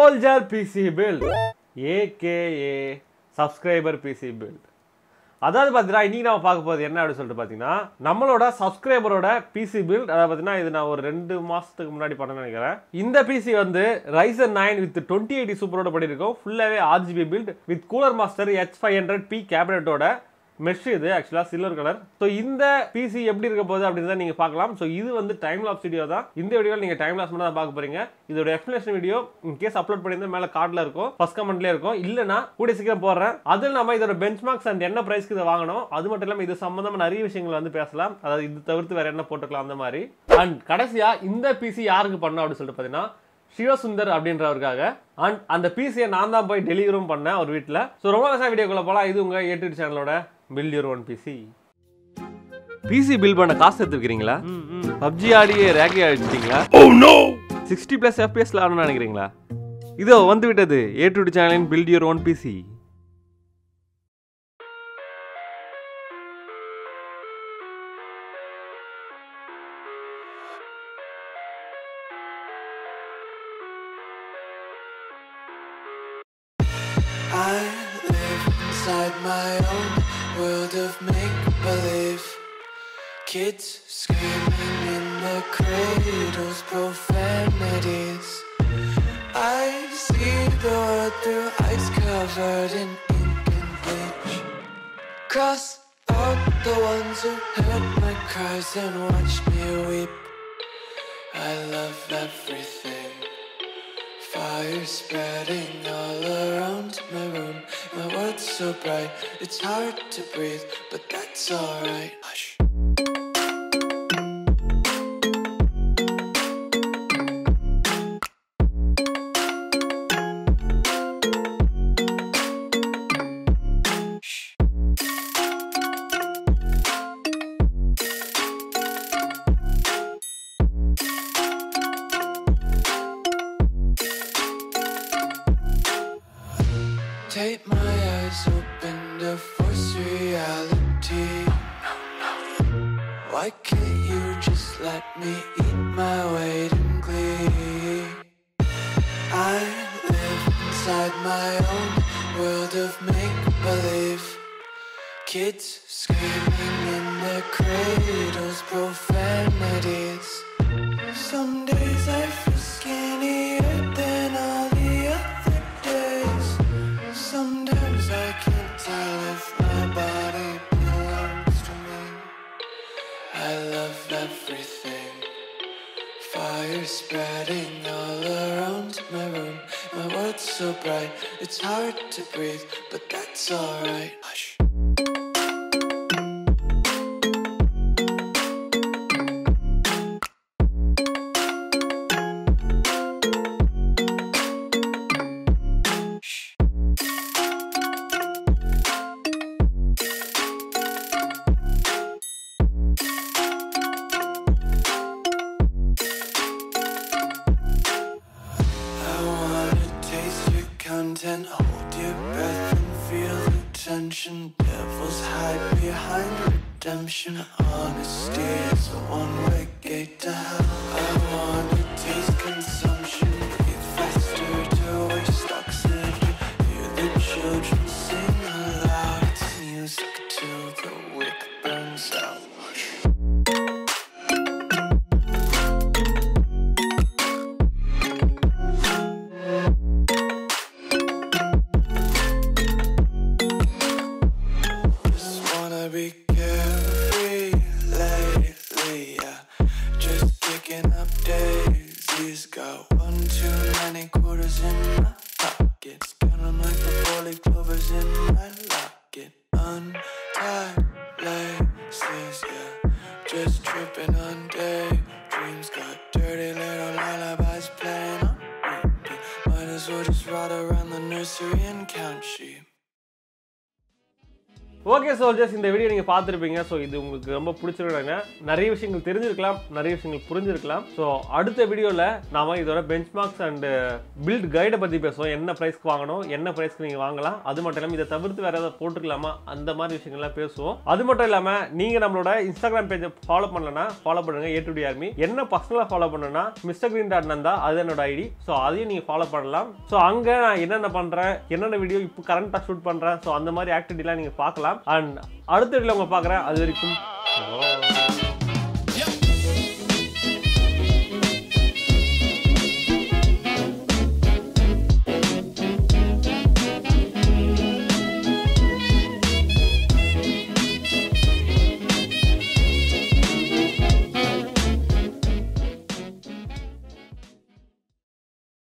Soldier PC build, aka subscriber PC build. அதாவது பாத்தீங்கன்னா இன்னைக்கு நாம பார்க்க போறது என்ன அப்படி சொல்லிட்டு பாத்தீங்கன்னா நம்மளோட சப்ஸ்கிரைபரோட PC build. அதாவது பாத்தீங்கன்னா இது நான் ஒரு 2 மாசத்துக்கு முன்னாடி பண்ண நினைக்கிறேன். இந்த PC வந்து Ryzen 9 with 2080 சூப்பரோட பண்ணிருக்கோம். ஃபுல்லாவே RGB build with CoolerMaster H500P கேபினட்டோட mesh இது actually silver color. So இந்த PC எப்படி இருக்க போகுது அப்படின்றத நீங்க பார்க்கலாம். So இது வந்து டைம் லாப்ஸ் வீடியோ தான். இந்த வீடியோல நீங்க டைம் லாப்ஸ் மட்டும் தான் பார்க்க போறீங்க. இதோட explanation video in case upload பண்ணிருந்தா மேல கார்ட்ல இருக்கும், ஃபர்ஸ்ட் கமெண்ட்லயே இருக்கும். இல்லனா கூட சீக்கிரம் போடுறேன். அதில் நம்ம இதோட பெஞ்ச்மார்க்ஸ் அண்ட் என்ன பிரைஸ்க்கு இத வாங்கணும், அது மட்டும் இல்லாம இது சம்பந்தமா நிறைய விஷயங்கள் வந்து பேசலாம். அதாவது இது தவிர்த்து வேற என்ன போட்டுக்கலாம் அந்த மாதிரி. அண்ட் கடைசியா இந்த PC யாருக்கு பண்ணனும் அப்படி சொல்லிட்டு பாத்தீங்கன்னா சிவசுந்தர் அப்படின்றவருக்காக. அண்ட் அந்த பிசியை நான் தான் போய் டெலிவரும் பண்ணேன் ஒரு வீட்டில். ஸோ ரொம்ப கஷ்டம் வீடியோக்குள்ள போகலாம். இது உங்கள் A2D சேனலோட build your own PC. PC build பண்ண காசு எடுத்துக்கிறீங்களா? பப்ஜி ஆடியே ரேக்கி அடிச்சிட்டீங்களா? 60+ FPS ஆடணும்னு நினைக்கிறீங்களா? இதோ வந்து விட்டது A2D சேனலின் build your own PC. I live inside my own world of make-believe. Kids screaming in the cradles, profanities. I see the world through ice covered in ink and bleach. Cross out the ones who heard my cries and watched me weep. I love everything. Fire spreading all around my room. My world's so bright, it's hard to breathe, but that's alright. Hush. Take my eyes open to force reality. Why can't you just let me eat my weight in glee? I live inside my own world of make-believe. Kids screaming in their cradles, profanities. Some days I feel skinnier than all the other days. Sometimes I can't tell if my body belongs to me. I love everything. Fire spreading all around my room. My world's so bright, it's hard to breathe, but that's alright. Hush. Hold your breath and feel the tension. Devils hide behind redemption. Honesty is a one-way gate to hell. I want to taste consumption. Breathe faster to waste oxygen. Hear the children sing aloud. It's music till the wick burns out. Be carefree lately, yeah. Just kicking up daisies. Got 1 too many quarters in my pockets. Counting like the 4-leaf clovers in my locket. Untied laces, yeah. Just tripping on daydreams. Got dirty little lullabies playing on repeat. Might as well just ride around the nursery and count sheep. Okay soldiers, இந்த video நீங்கள் பார்த்துருப்பீங்க. So இது உங்களுக்கு ரொம்ப பிடிச்சிருக்காங்க. நிறைய விஷயங்கள் தெரிஞ்சிருக்கலாம், நிறைய விஷயங்கள் புரிஞ்சிருக்கலாம். ஸோ அடுத்த வீடியோவில் நாம இதோட பெஞ்ச்மார்க்ஸ் அண்ட் பில்ட் கைடை பற்றி பேசுவோம். என்ன ப்ரைஸ்க்கு வாங்கணும், என்ன ப்ரைஸ்க்கு நீங்கள் வாங்கலாம், அது மட்டும் இல்லாமல் இதை தவிர்த்து வேறு ஏதாவது போட்டுக்கலாமா, அந்த மாதிரி விஷயங்கள்லாம் பேசுவோம். அது மட்டும் இல்லாமல் நீங்கள் நம்மளோட இன்ஸ்டாகிராம் பேஜை ஃபாலோ பண்ணலன்னா ஃபாலோ பண்ணுங்க, A2D Army. என்ன பர்சனலாக ஃபாலோ பண்ணணும்னா mr.green.nanda, அது என்னோட ஐடி. ஸோ அதையும் நீங்கள் ஃபாலோ பண்ணலாம். ஸோ அங்கே நான் என்னென்ன பண்ணுறேன், என்னென்ன வீடியோ இப்போ கரண்ட்டாக ஷூட் பண்ணுறேன், ஸோ அந்த மாதிரி ஆக்டிவிட்டிலாம் நீங்கள் பார்க்கலாம். அண்ட் அடுத்த வீடியோவில் உங்களை பார்க்குறேன். அது வரைக்கும்